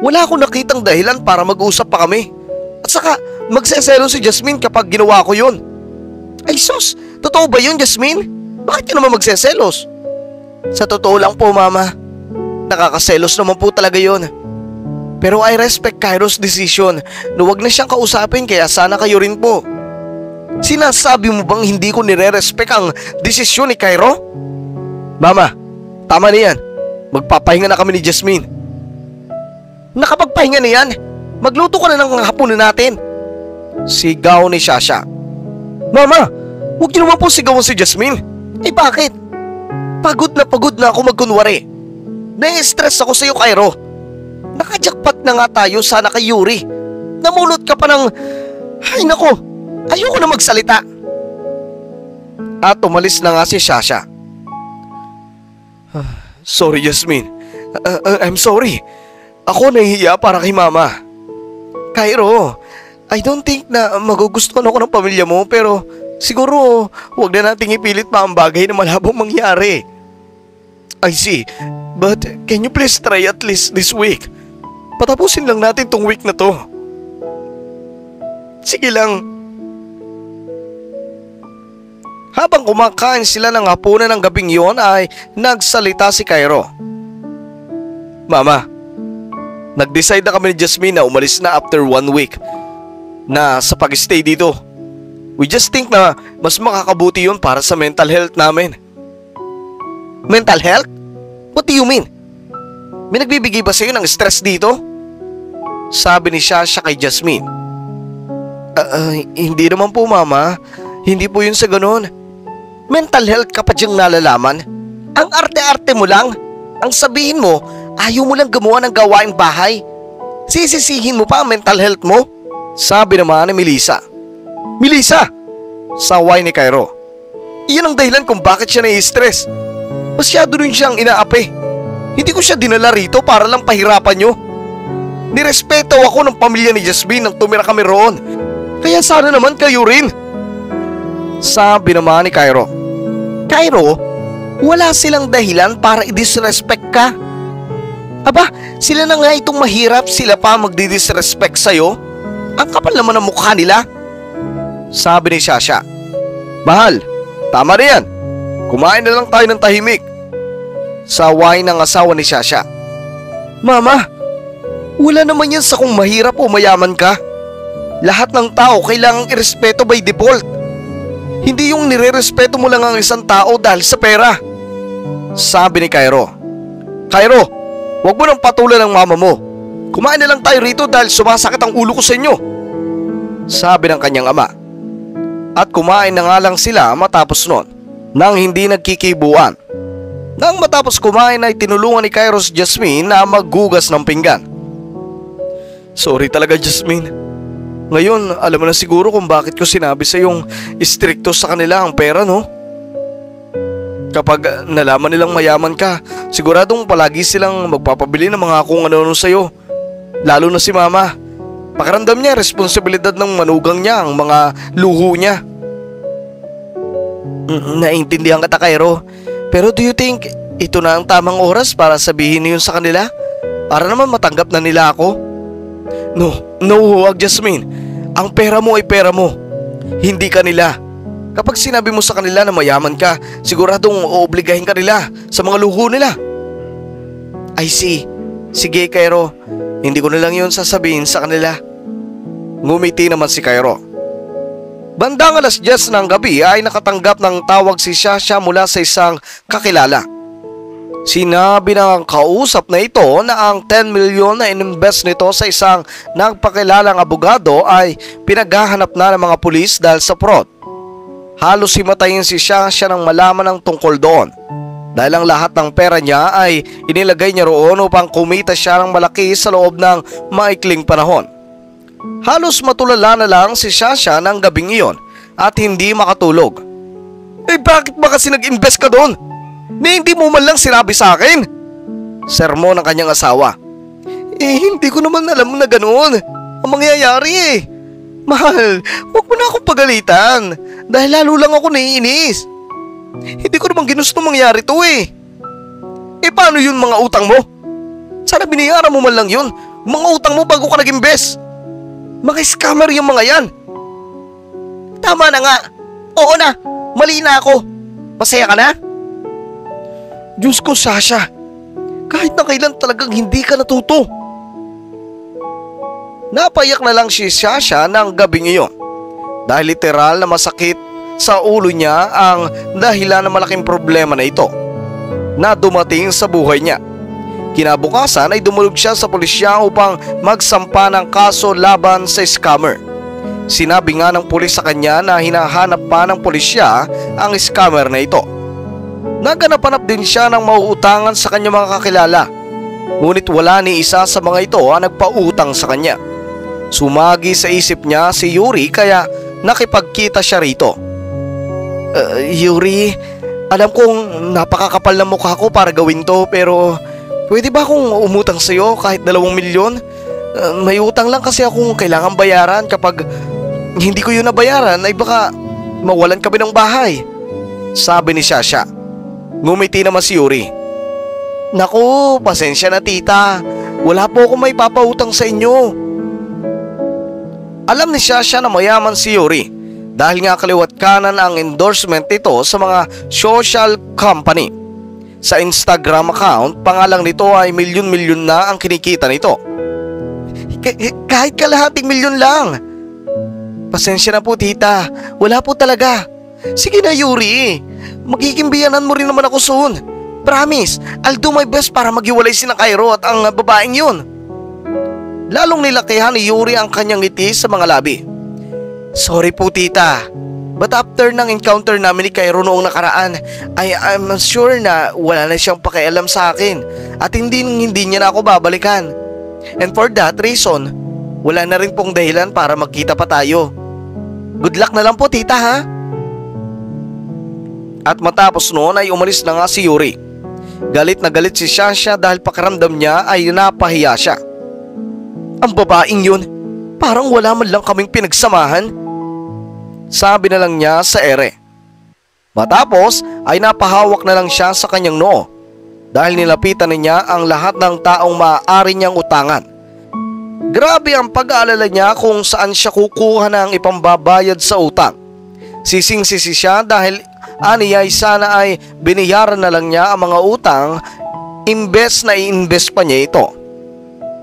wala akong nakitang dahilan para mag-usap pa kami. At saka, magseselo si Jasmine kapag ginawa ko yun. Ay sus, totoo ba yun, Jasmine? Bakit ka naman magseselos? Sa totoo lang po, Mama. Nakakaselos naman po talaga yun. Pero I respect Cairo's decision na wag na siyang kausapin, kaya sana kayo rin po. Sinasabi mo bang hindi ko nire-respect ang desisyon ni Cairo? Mama, tama na yan. Magpapahinga na kami ni Jasmine. Nakapagpahinga na yan. Magluto ka na ng hapunan natin. Sigaw ni Shasha. Mama, huwag niyo naman po sigawan si Jasmine. Eh bakit? Pagod na ako magkunwari. Na-stress ako sa iyo, Cairo. Nakajakpat na nga tayo sana kay Yuri. Namulot ka pa ng... Ay nako, ayoko na magsalita. At umalis na nga si Shasha. Sorry, Jasmine. I'm sorry. Ako nahihiya para kay Mama. Cairo, I don't think na magugustuhan ako ng pamilya mo, pero siguro huwag na nating ipilit pa ang bagay na malabong mangyari. I see, but can you please try at least this week? Patapusin lang natin tong week na to. Sige lang. Habang kumakain sila ng hapunan ng gabing yon ay nagsalita si Cairo. Mama, nag-decide na kami ni Jasmine na umalis na after 1 week na sa pag-stay dito. We just think na mas makakabuti yun para sa mental health namin. Mental health? What do you mean? May nagbibigay ba sa'yo ng stress dito? Sabi ni Shasha kay Jasmine. Hindi naman po, Mama. Hindi po yun sa ganun. Mental health ka pa diyang nalalaman? Ang arte-arte mo lang. Ang sabihin mo, ayaw mo lang gumawa ng gawaing bahay. Sisisihin mo pa ang mental health mo? Sabi naman ni Melissa. Melissa! Saway ni Cairo. Iyan ang dahilan kung bakit siya nai-stress. Masyado rin siyang inaapi. Hindi ko siya dinala rito para lang pahirapan nyo. Nirespeto ako ng pamilya ni Jasmine nang tumira kami roon. Kaya sana naman kayo rin. Sabi naman ni Cairo. Cairo, wala silang dahilan para i-disrespect ka. Aba, sila na nga itong mahirap, sila pa magdi-disrespect sa'yo. Ang kapal naman ng mukha nila. Sabi ni Shasha. Mahal, tama na yan. Kumain na lang tayo ng tahimik. Saway ng asawa ni Shasha. Mama, wala naman yan sa kung mahirap o mayaman ka. Lahat ng tao kailangang irespeto by default. Hindi yung nire-respeto mo lang ang isang tao dahil sa pera. Sabi ni Cairo. Cairo, huwag mo nang patulan ng mama mo. Kumain na lang tayo rito dahil sumasakit ang ulo ko sa inyo. Sabi ng kanyang ama. At kumain na nga lang sila matapos nun, nang hindi nagkikibuan. Nang matapos kumain ay tinulungan ni Cairo si Jasmine na maghugas ng pinggan. Sorry talaga, Jasmine. Ngayon, alam mo na siguro kung bakit ko sinabi sa yung istrikto sa kanila ang pera, no? Kapag nalaman nilang mayaman ka, siguradong palagi silang magpapabili ng mga kung ano-ano sa'yo. Lalo na si Mama. Pakiramdam niya, responsibilidad ng manugang niya ang mga luho niya. Naintindihan kita, Cairo. Pero do you think ito na ang tamang oras para sabihin yun sa kanila? Para naman matanggap na nila ako? No, huwag, Jasmine. Ang pera mo ay pera mo. Hindi kanila. Kapag sinabi mo sa kanila na mayaman ka, siguradong oobligahin ka nila sa mga luho nila. I see. Sige, Cairo. Hindi ko na lang yun sasabihin sa kanila. Ngumiti naman si Cairo. Bandang 10:00 ng gabi ay nakatanggap ng tawag si Shasha mula sa isang kakilala. Sinabi ng kausap na ito na ang 10 milyon na ininvest nito sa isang nagpakilalang abogado ay pinaghahanap na ng mga pulis dahil sa fraud. Halos himatayin si Shasha nang malaman ng tungkol doon. Dahil ang lahat ng pera niya ay inilagay niya roon upang kumita siya ng malaki sa loob ng maikling panahon. Halos matulala na lang si Shasha ng gabing iyon at hindi makatulog. Bakit ba kasi nag-invest ka doon? Hindi mo man lang sinabi sa akin? Sermon ng kanyang asawa. Hindi ko naman alam na ganoon ang mangyayari. Mahal, huwag mo na akong pagalitan dahil lalo lang ako naiinis. Hindi ko naman ginusto mangyari to paano yun mga utang mo? Sana binayaran mo man lang yun. Mga utang mo bago ka nag-invest. Mga scammer yung mga yan. Tama na nga. Oo na, mali na ako. Masaya ka na? Diyos ko, Sasha. Kahit na kailan talagang hindi ka natuto. Napayak na lang si Sasha ng gabing iyon. Dahil literal na masakit sa ulo niya ang dahilan ng malaking problema na ito na dumating sa buhay niya. Kinabukasan ay dumulog siya sa pulisya upang magsampa ng kaso laban sa scammer. Sinabi nga ng pulis sa kanya na hinahanap pa ng pulisya ang scammer na ito. Naganap-hanap din siya ng mauutangan sa kanyang mga kakilala. Ngunit wala ni isa sa mga ito ang nagpautang sa kanya. Sumagi sa isip niya si Yuri kaya nakipagkita siya rito. Yuri, alam kong napakakapal na mukha ko para gawin to pero pwede ba akong umutang sa'yo kahit 2 milyon? May utang lang kasi akong kailangan bayaran. Kapag hindi ko yun nabayaran ay baka mawalan kami ng bahay, sabi ni Shasha. Ngumiti naman si Yuri. Naku, pasensya na tita. Wala po akong may papautang sa inyo. Alam ni Shasha na mayaman si Yuri dahil nga kaliwat kanan ang endorsement nito sa mga social company. Sa Instagram account, pangalang nito ay milyon-milyon na ang kinikita nito. Kahit kalahating milyon lang. Pasensya na po tita, wala po talaga. Sige na Yuri, magiging biyanan mo rin naman ako soon. Promise, I'll do my best para maghiwalay sina Cairo at ang babaeng yun. Lalong nilakihan ni Yuri ang kanyang ngiti sa mga labi. Sorry po tita, but after ng encounter namin ni Cairo noong nakaraan, I'm sure na wala na siyang pakialam sa akin at hindi niya na ako babalikan. And for that reason, wala na rin pong dahilan para magkita pa tayo. Good luck na lang po tita ha. At matapos noon ay umalis na nga si Yuri. Galit na galit si Shasha dahil pakiramdam niya ay napahiya siya. Ang babaeng yun, parang wala man lang kaming pinagsamahan, sabi na lang niya sa ere. Matapos ay napahawak na lang siya sa kanyang noo dahil nilapitan niya ang lahat ng taong maaari niyang utangan. Grabe ang pag-aalala niya kung saan siya kukuha ng ipambabayad sa utang. Sising-sisi siya dahil aniya ay sana ay binayaran na lang niya ang mga utang imbes na i-invest pa niya ito.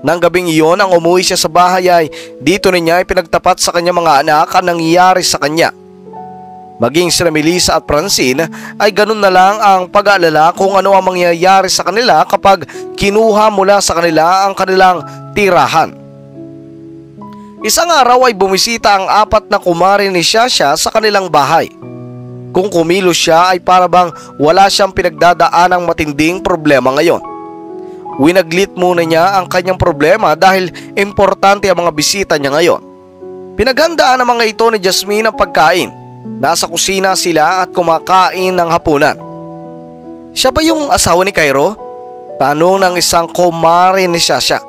Nang gabing iyon ang umuwi siya sa bahay ay dito na niya ipinagtapat sa kanyang mga anak ang nangyari sa kanya. Maging sila Melissa at Francine ay ganun na lang ang pag-aalala kung ano ang mangyayari sa kanila kapag kinuha mula sa kanila ang kanilang tirahan. Isang araw ay bumisita ang 4 na kumare ni Shasha sa kanilang bahay. Kung kumilos siya ay para bang wala siyang pinagdadaanang matinding problema ngayon. Winaglit muna niya ang kanyang problema dahil importante ang mga bisita niya ngayon. Pinaghandaan ng mga ito ni Jasmine ang pagkain. Nasa kusina sila at kumakain ng hapunan. Siya ba yung asawa ni Cairo? Tanong ng isang kumare ni Shasha.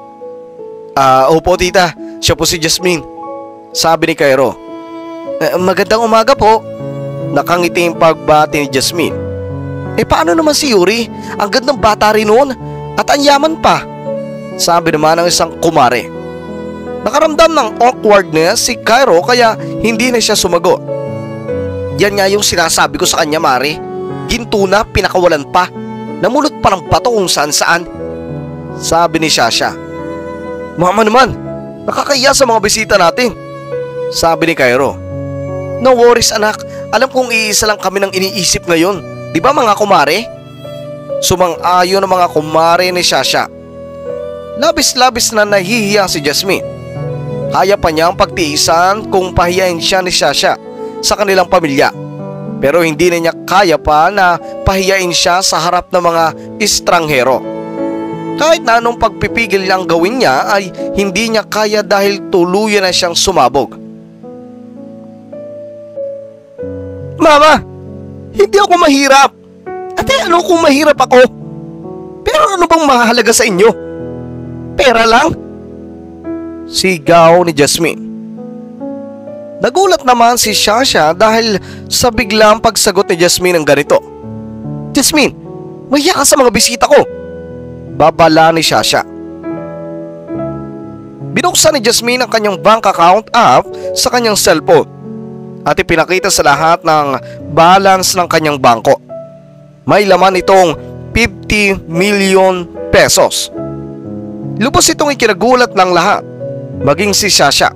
Opo tita, siya po si Jasmine, sabi ni Cairo. Magandang umaga po. Nakangiting pagbati ni Jasmine. Paano naman si Yuri? Ang gandang bata rin noon at ang yaman pa, sabi naman ng isang kumare. Nakaramdam ng awkwardness si Cairo kaya hindi na siya sumagot. Yan nga yung sinasabi ko sa kanya, Mare. Ginto na, pinakawalan pa. Namulot pa ng bato kung saan saan, sabi ni Shasha. Mama naman, nakakahiya sa mga bisita natin, sabi ni Cairo. No worries anak, alam kong iisa lang kami ng iniisip ngayon. Di ba mga kumare? Sumang-ayon ang mga kumare ni Shasha. Labis-labis na nahihiya si Jasmine. Kaya pa niyang pagtiisan kung pahiyain siya ni Shasha sa kanilang pamilya. Pero hindi na niya kaya pa na pahiyain siya sa harap ng mga estranghero. Kahit na anong pagpipigil niyang gawin niya ay hindi niya kaya dahil tuluyan na siyang sumabog. Mama, hindi ako mahirap. Ate, ano kung mahirap ako? Pero ano bang mahalaga sa inyo? Pera lang? Sigaw ni Jasmine. Nagulat naman si Shasha dahil sa biglang pagsagot ni Jasmine ng ganito. Jasmine, mahiya ka sa mga bisita ko, babala ni Shasha. Binuksan ni Jasmine ang kanyang bank account app sa kanyang cellphone at ipinakita sa lahat ng balance ng kanyang bangko. May laman itong 50 million pesos. Lubos itong ikinagulat ng lahat, maging si Shasha.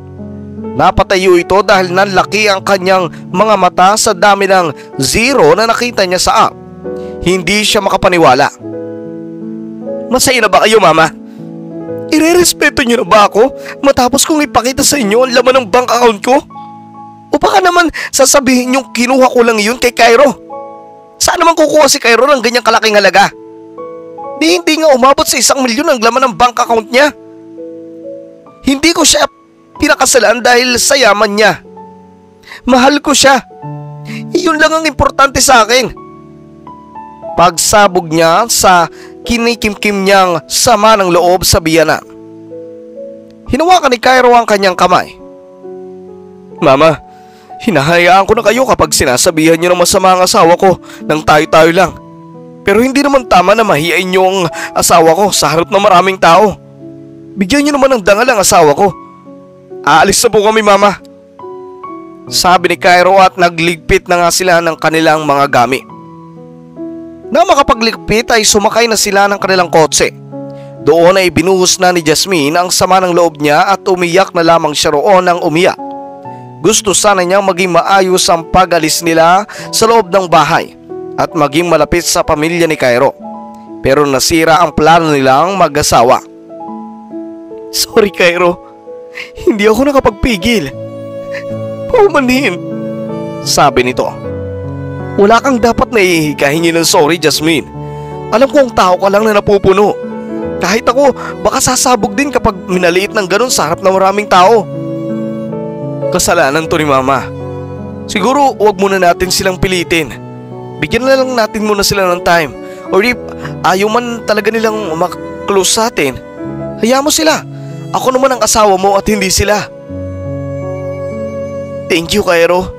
Napatayo ito dahil nanlaki ang kanyang mga mata sa dami ng zero na nakita niya sa app. Hindi siya makapaniwala. Masaya na ba kayo, Mama? Irerespeto niyo na ba ako matapos kong ipakita sa inyo ang laman ng bank account ko? O baka naman sasabihin niyong kinuha ko lang yun kay Cairo? Saan naman kukuha si Cairo ng ganyang kalaking halaga? Hindi nga umabot sa 1 milyon ang laman ng bank account niya. Hindi ko siya pinakasalan dahil sa yaman niya. Mahal ko siya. Iyon lang ang importante sa akin. Pagsabog niya sa kinikimkim niyang sama ng loob sa biyanan. Hinawakan ni Cairo ang kanyang kamay. Mama, hinahayaan ko na kayo kapag sinasabihan niyo ng masama ang asawa ko nang tayo-tayo lang. Pero hindi naman tama na mahiyain niyo ang asawa ko sa harap ng maraming tao. Bigyan niyo naman ng dangal ang asawa ko. Aalis na po kami, Mama, sabi ni Cairo at nagligpit na nga sila ng kanilang mga gamit. Na makapagligpit ay sumakay na sila ng kanilang kotse. Doon ay binuhos na ni Jasmine ang sama ng loob niya at umiyak na lamang siya roon ng umiyak. Gusto sana niyang maging maayos ang pag-alis nila sa loob ng bahay at maging malapit sa pamilya ni Cairo. Pero nasira ang plano nilang mag-asawa. Sorry, Cairo. Hindi ako nakapagpigil. Paumanhin, sabi nito. Wala kang dapat na ihikahingi ng sorry, Jasmine. Alam kong tao ka lang na napupuno. Kahit ako, baka sasabog din kapag minaliit ng ganun sa harap ng maraming tao. Kasalanan to ni Mama. Siguro wag muna natin silang pilitin. Bigyan na lang natin muna sila ng time. Or if ayaw man talaga nilang mag-close sa atin, hayaan mo sila. Ako naman ang asawa mo at hindi sila. Thank you, Cairo.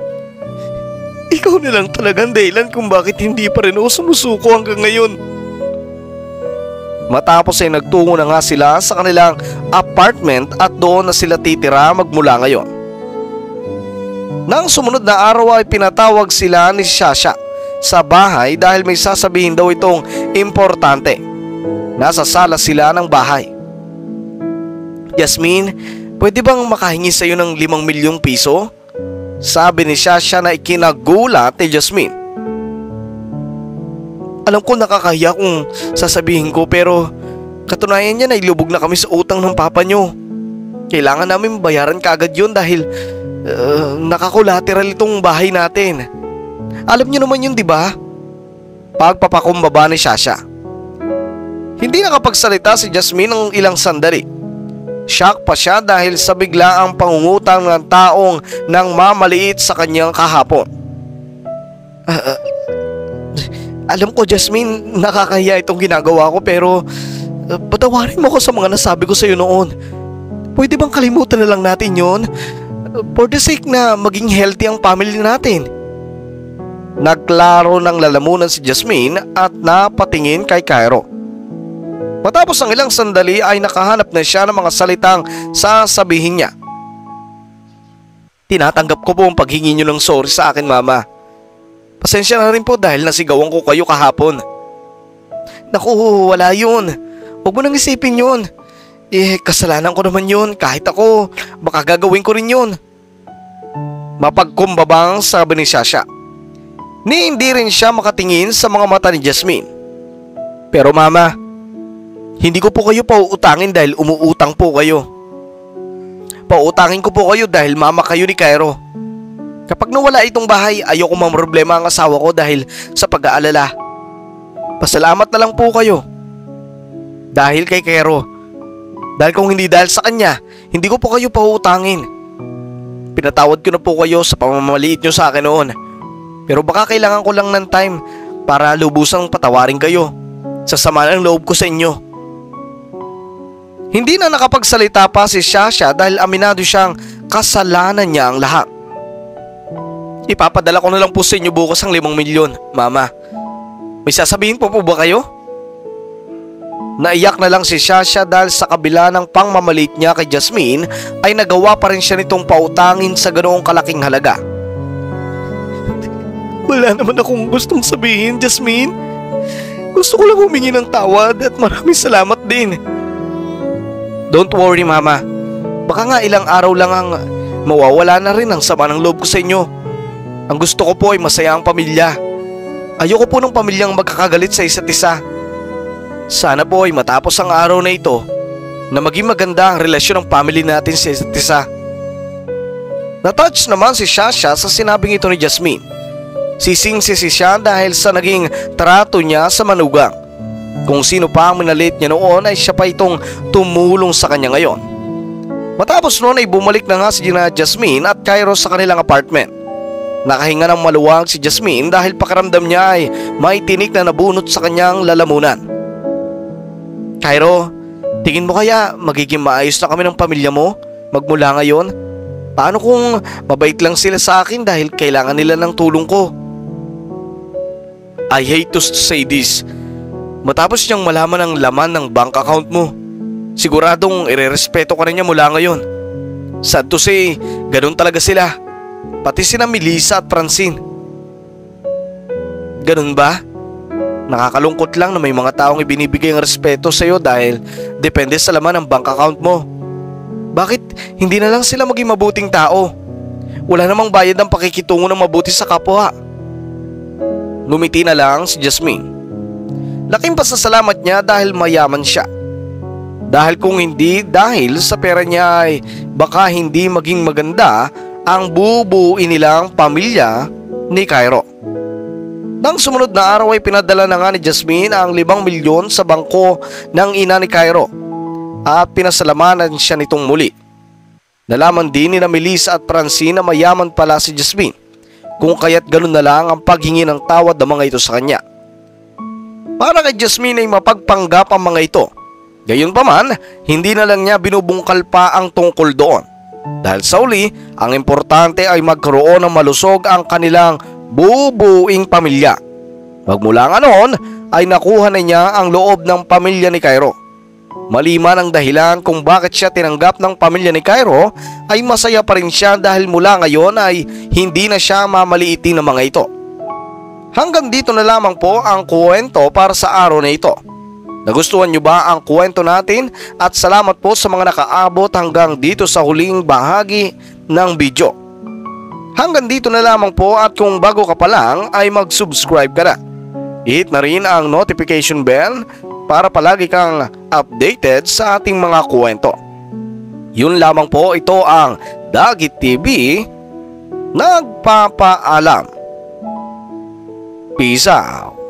Ikaw na lang talagang dahilan kung bakit hindi pa rin ako sumusuko hanggang ngayon. Matapos ay nagtungo na nga sila sa kanilang apartment at doon na sila titira magmula ngayon. Nang sumunod na araw ay pinatawag sila ni Shasha sa bahay dahil may sasabihin daw itong importante. Nasa sala sila ng bahay. Jasmine, pwede bang makahingi sa iyo ng 5 milyong piso? Sabi ni Shasha na ikinagulat ni Jasmine. Alam ko nakakahiya kung sasabihin ko pero katunayan niya na ilubog na kami sa utang ng papa niyo. Kailangan namin bayaran kaagad yun dahil nakakolateral itong bahay natin. Alam niyo naman yun, di ba? Pagpapakumbaba ni Shasha. Hindi nakapagsalita si Jasmine ng ilang sandali. Shock pa siya dahil sa biglaang pangungutang ng taong nang mamaliit sa kanyang kahapon. Alam ko, Jasmine, nakakahiya itong ginagawa ko pero patawarin mo ko sa mga nasabi ko sa iyo noon. Pwede bang kalimutan na lang natin yon? For the sake na maging healthy ang family natin. Nagklaro ng lalamunan si Jasmine at napatingin kay Cairo. Matapos ang ilang sandali ay nakahanap na siya ng mga salitang sasabihin niya. Tinatanggap ko po ang paghingi niyo ng sorry sa akin, Mama. Pasensya na rin po dahil nasigawan ko kayo kahapon. Naku, wala yun. Huwag mo nang isipin yun. Kasalanan ko naman yun. Kahit ako, baka gagawin ko rin yun. Mapagkumbabang sabi ni Shasha. Ni hindi rin siya makatingin sa mga mata ni Jasmine. Pero Mama, hindi ko po kayo pauutangin dahil umuutang po kayo. Pauutangin ko po kayo dahil mama kayo ni Cairo. Kapag nawala itong bahay, ayoko mamroblema ang asawa ko dahil sa pag-aalala. Pasalamat na lang po kayo. Dahil kay Cairo. Dahil kung hindi dahil sa kanya, hindi ko po kayo pauutangin. Pinatawad ko na po kayo sa pamamaliit nyo sa akin noon. Pero baka kailangan ko lang ng time para lubusang patawarin kayo sa sama ng loob ko sa inyo. Hindi na nakapagsalita pa si Shasha dahil aminado siyang kasalanan niya ang lahat. Ipapadala ko na lang po sa inyo bukas ang 5 milyon, Mama. May sasabihin po ba kayo? Naiyak na lang si Shasha dahil sa kabila ng pangmamalit niya kay Jasmine ay nagawa pa rin siya nitong pautangin sa ganoong kalaking halaga. Wala naman akong gustong sabihin, Jasmine. Gusto ko lang humingi ng tawad at maraming salamat din. Don't worry, Mama. Baka nga ilang araw lang ang mawawala na rin ang sama ng loob ko sa inyo. Ang gusto ko po ay masaya ang pamilya. Ayoko po ng pamilyang magkakagalit sa isa't isa. Sana po ay matapos ang araw na ito na maging maganda ang relasyon ng family natin sa isa't isa. Natouch naman si Shasha sa sinabing ito ni Jasmine. Sising-sisi siya dahil sa naging trato niya sa manugang. Kung sino pa ang minalit niya noon ay siya pa itong tumulong sa kanya ngayon. Matapos noon ay bumalik na nga si Jasmine at Cairo sa kanilang apartment. Nakahinga ng maluwag si Jasmine dahil pakiramdam niya ay may tinik na nabunot sa kanyang lalamunan. Cairo, tingin mo kaya magiging maayos na kami ng pamilya mo magmula ngayon? Paano kung mabait lang sila sa akin dahil kailangan nila ng tulong ko? I hate to say this. Matapos niyang malaman ang laman ng bank account mo, siguradong irerespeto ka rin niya mula ngayon. Sad to say, ganun talaga sila. Pati sina Melissa at Francine. Ganun ba? Nakakalungkot lang na may mga taong ibinibigay ang respeto sa iyo dahil depende sa laman ng bank account mo. Bakit hindi na lang sila maging mabuting tao? Wala namang bayad ang pakikitungo ng mabuti sa kapwa. Ngumiti na lang si Jasmine. Laking pasasalamat niya dahil mayaman siya. Dahil kung hindi dahil sa pera niya ay baka hindi maging maganda ang bubuuin nilang pamilya ni Cairo. Nang sumunod na araw ay pinadala na nga ni Jasmine ang 5 milyon sa bangko ng ina ni Cairo at pinasalamanan siya nitong muli. Nalaman din ni na Melissa at Francine na mayaman pala si Jasmine, kung kaya't ganun na lang ang paghingi ng tawad ng mga ito sa kanya. Para kay Jasmine ay mapagpanggap ang mga ito. Gayunpaman, hindi na lang niya binubungkal pa ang tungkol doon. Dahil sa uli, ang importante ay magkaroon ng malusog ang kanilang bubuing pamilya. Magmula nga noon ay nakuha na niya ang loob ng pamilya ni Cairo. Maliman ang dahilan kung bakit siya tinanggap ng pamilya ni Cairo ay masaya pa rin siya dahil mula ngayon ay hindi na siya mamaliitin ng mga ito. Hanggang dito na lamang po ang kwento para sa araw na ito. Nagustuhan nyo ba ang kwento natin? At salamat po sa mga nakaabot hanggang dito sa huling bahagi ng video. Hanggang dito na lamang po at kung bago ka pa lang ay mag-subscribe ka na. Hit na rin ang notification bell para palagi kang updated sa ating mga kwento. Yun lamang po, ito ang Dagit TV nagpapaalam. Peace out.